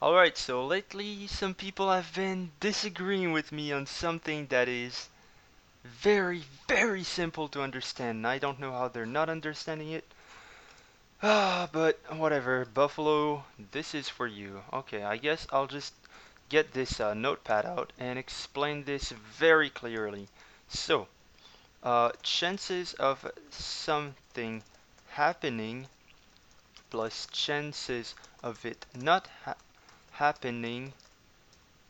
Alright, so lately some people have been disagreeing with me on something that is very, very simple to understand. I don't know how they're not understanding it. But whatever. Buffalo, this is for you. Okay, I guess I'll just get this notepad out and explain this very clearly. So, chances of something happening plus chances of it not happening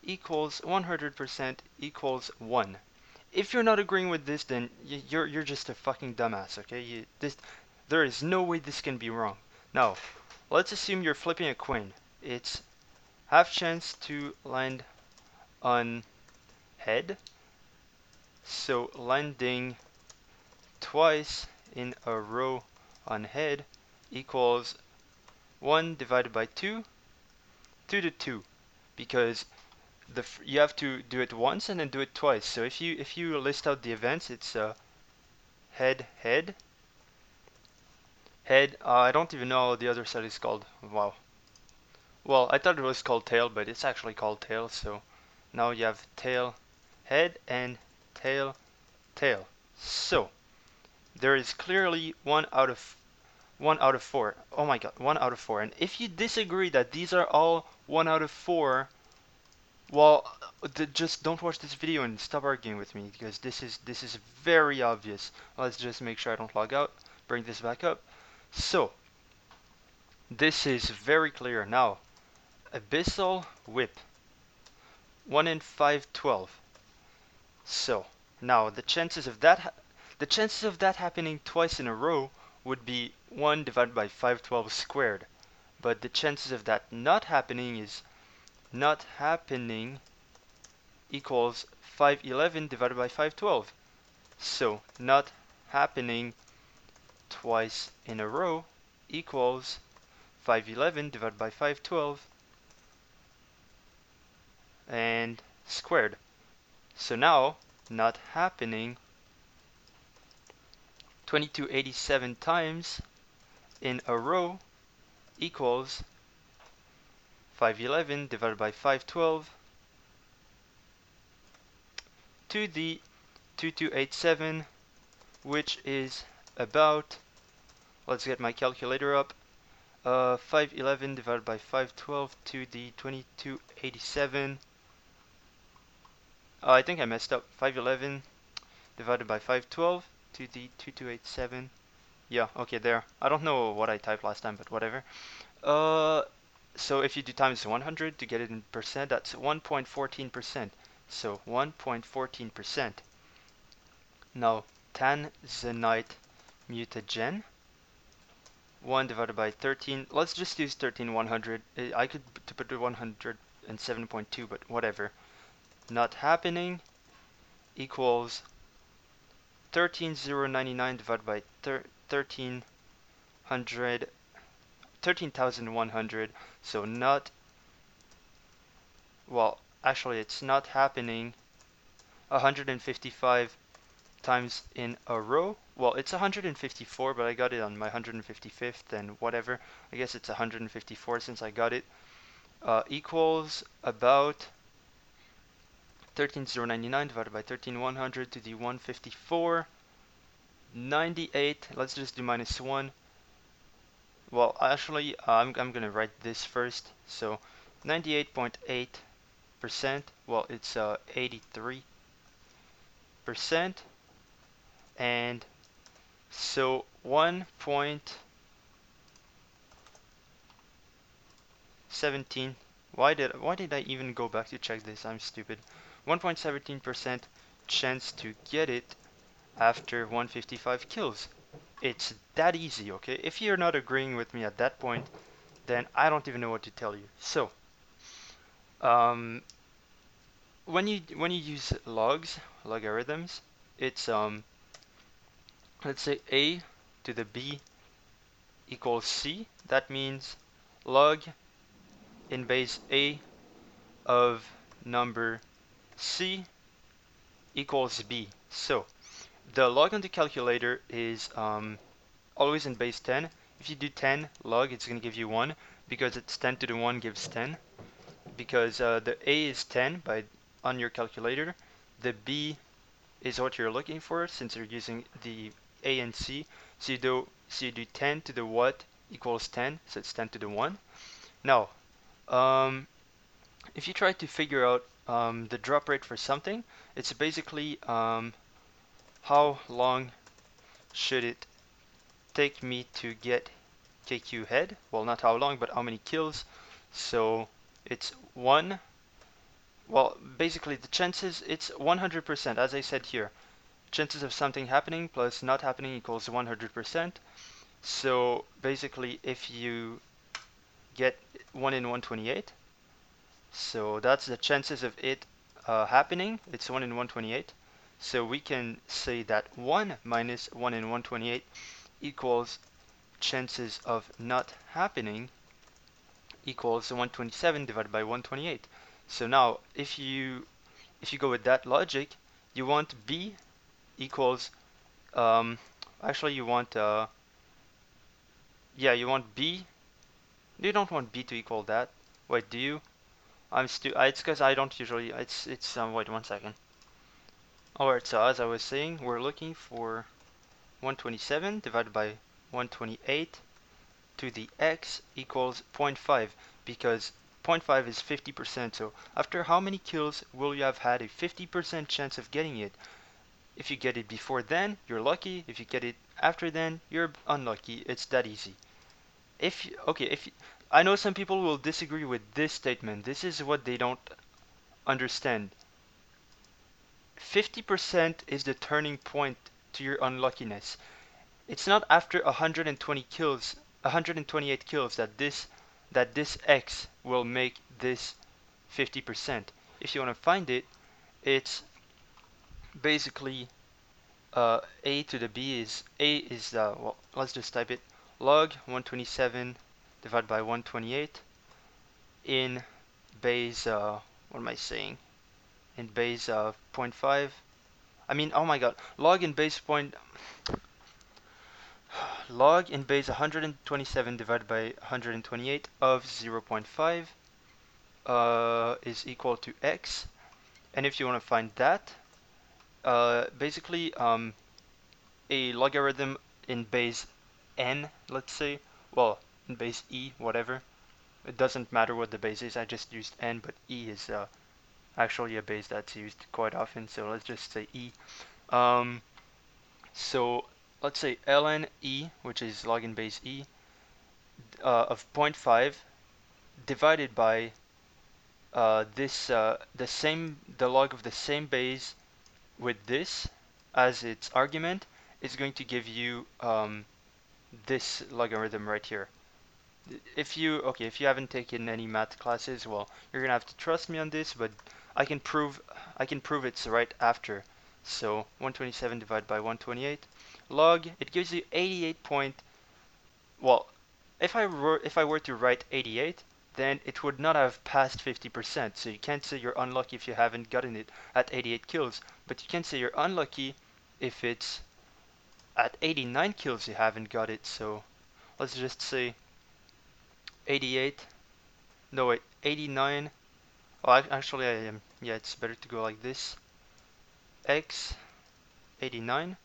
equals 100% equals 1. If you're not agreeing with this, then you're just a fucking dumbass, okay? There is no way this can be wrong. Now, let's assume you're flipping a coin. It's half chance to land on head, so landing twice in a row on head equals 1 divided by 2, 2 to 2, because you have to do it once and then do it twice. So if you list out the events, it's head head head. I don't even know what the other side is called. Wow. Well, I thought it was called tail, but it's actually called tail. So now you have tail head and tail tail. So there is clearly one out of four. Oh my god, 1 out of 4. And if you disagree that these are all 1 out of 4, well, just don't watch this video and stop arguing with me because this is very obvious. Let's just make sure I don't log out. Bring this back up. So this is very clear now. Abyssal whip, 1 in 512. So now the chances of that happening twice in a row would be 1 divided by 512 squared. But the chances of that not happening is not happening equals 511 divided by 512. So not happening twice in a row equals 511 divided by 512 and squared. So now not happening 2287 times in a row equals 511 divided by 512 to the 2287, which is about, let's get my calculator up, 511 divided by 512 to the 2287. I think I messed up. 511 divided by 512 to the 2287. Yeah, okay, there. I don't know what I typed last time, but whatever. Uh, so if you do times 100 to get it in percent, that's 1.14%. So 1.14%. Now, tanzanite mutagen, 1 divided by 13. Let's just use 13100. I could put 107.2, but whatever. Not happening equals 13099 divided by 1300, 13,100. So not, well, actually it's not happening 155 times in a row. Well, it's 154, but I got it on my 155th and whatever. I guess it's 154 since I got it. Equals about 13099 divided by 13100 to the 154. 98. Let's just do minus 1. Well, actually, I'm gonna write this first. So 98.8%. Well, it's 83%. And so 1.17. Why did I even go back to check this? I'm stupid. 1.17% chance to get it after 155 kills. It's that easy, okay? If you're not agreeing with me at that point, then I don't even know what to tell you. So, um, when you use logarithms, it's let's say a to the b equals c. That means log in base a of number c equals b. So the log on the calculator is always in base 10. If you do 10 log, it's going to give you 1 because it's 10 to the 1 gives 10. because the A is 10 on your calculator. The B is what you're looking for since you're using the A and C. So you do 10 to the what equals 10, so it's 10 to the 1. Now, um, if you try to figure out the drop rate for something, it's basically how long should it take me to get KQ head? Well, not how long, but how many kills. So it's 1. Well, basically the chances, it's 100%, as I said here. Chances of something happening plus not happening equals 100%. So basically if you get 1 in 128, so that's the chances of it happening. It's 1 in 128. So we can say that 1 minus 1 in 128 equals chances of not happening equals 127 divided by 128. So now if you go with that logic, you want B equals actually you want yeah, you want B. You don't want B to equal that. Wait, do you? It's because I don't usually. It's wait 1 second. Alright, so as I was saying, we're looking for 127 divided by 128 to the x equals 0.5 because zero point 0.5 is 50%. So after how many kills will you have had a 50% chance of getting it? If you get it before then, you're lucky. If you get it after then, you're unlucky. It's that easy. I know some people will disagree with this statement. This is what they don't understand. 50% is the turning point to your unluckiness. It's not after 120 kills, 128 kills that this X will make this 50%. If you want to find it, it's basically a to the b is a is well, let's just type it log 127 divided by 128 in base what am I saying? In base zero point 0.5. I mean, oh my god, log in base 127 divided by 128 of 0 0.5 is equal to x. And if you want to find that, basically a logarithm in base n, let's say, well, in base e, whatever. It doesn't matter what the base is, I just used n, but e is actually a base that's used quite often, so let's just say e. Um, so let's say ln e, which is log in base e, of 0.5 divided by the log of the same base with this as its argument is going to give you this logarithm right here. If you haven't taken any math classes, well, you're gonna have to trust me on this, but I can prove it's right after. So 127 divided by 128 log, it gives you 88 point. Well, if I were to write 88, then it would not have passed 50%. So you can't say you're unlucky if you haven't gotten it at 88 kills, but you can say you're unlucky if it's at 89 kills you haven't got it. So let's just say 88. No wait, 89. Oh, actually I am. Yeah, it's better to go like this. X 89.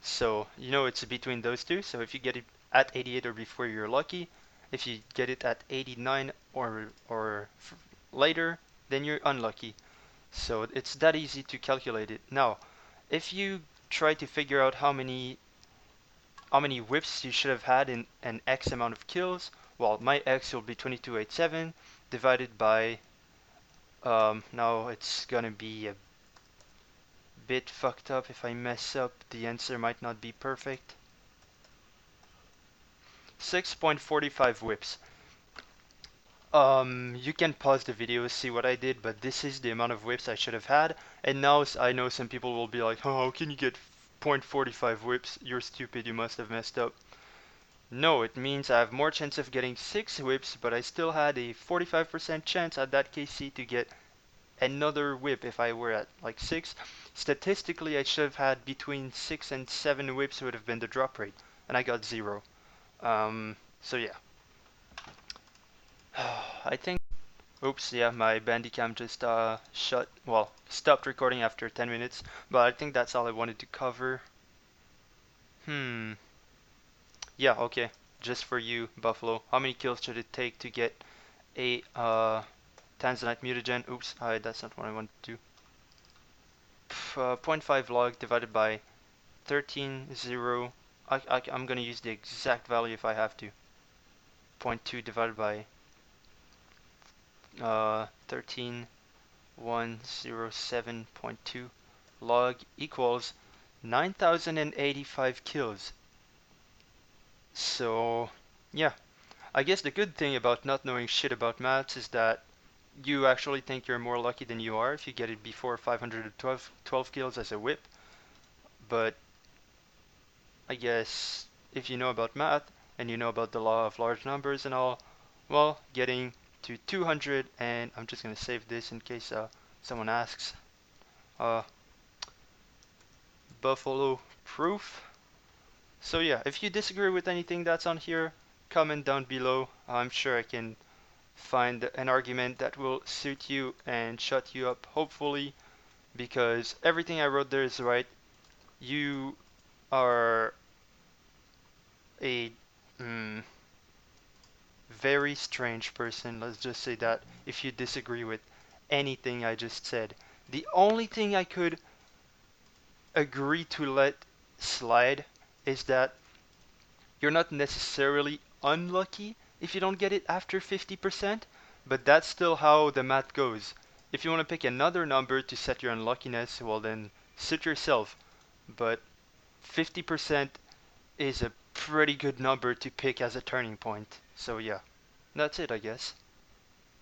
So you know it's between those two. So if you get it at 88 or before, you're lucky. If you get it at 89 or later, then you're unlucky. So it's that easy to calculate it. Now, if you try to figure out how many whips you should have had in an X amount of kills, well, my X will be 2287 divided by now it's gonna be a bit fucked up. If I mess up, the answer might not be perfect. 6.45 whips. You can pause the video, see what I did, but this is the amount of whips I should have had. And now I know some people will be like, oh, how can you get 0.45 whips? You're stupid, you must have messed up. No, it means I have more chance of getting 6 whips, but I still had a 45% chance at that KC to get another whip if I were at like 6. Statistically, I should have had between 6 and 7 whips would have been the drop rate, and I got 0. So yeah. I think Oops, yeah, my Bandicam just stopped recording after 10 minutes, but I think that's all I wanted to cover. Hmm. Yeah, okay. Just for you, Buffalo. How many kills should it take to get a Tanzanite mutagen? Oops, that's not what I wanted to do. zero point 0.5 log divided by 13, 0. I'm gonna use the exact value if I have to. zero point 0.2 divided by 13107.2 log equals 9,085 kills. So, yeah. I guess the good thing about not knowing shit about maths is that you actually think you're more lucky than you are if you get it before 512 kills as a whip. But I guess if you know about math and you know about the law of large numbers and all, well, getting to 200, and I'm just gonna save this in case someone asks. Uh, Buffalo proof. So yeah, if you disagree with anything that's on here, comment down below. I'm sure I can find an argument that will suit you and shut you up, hopefully, because everything I wrote there is right. You are a very strange person, let's just say that, if you disagree with anything I just said. The only thing I could agree to let slide is that you're not necessarily unlucky if you don't get it after 50%, but that's still how the math goes. If you want to pick another number to set your unluckiness, well then suit yourself. But 50% is a pretty good number to pick as a turning point. So yeah, that's it I guess.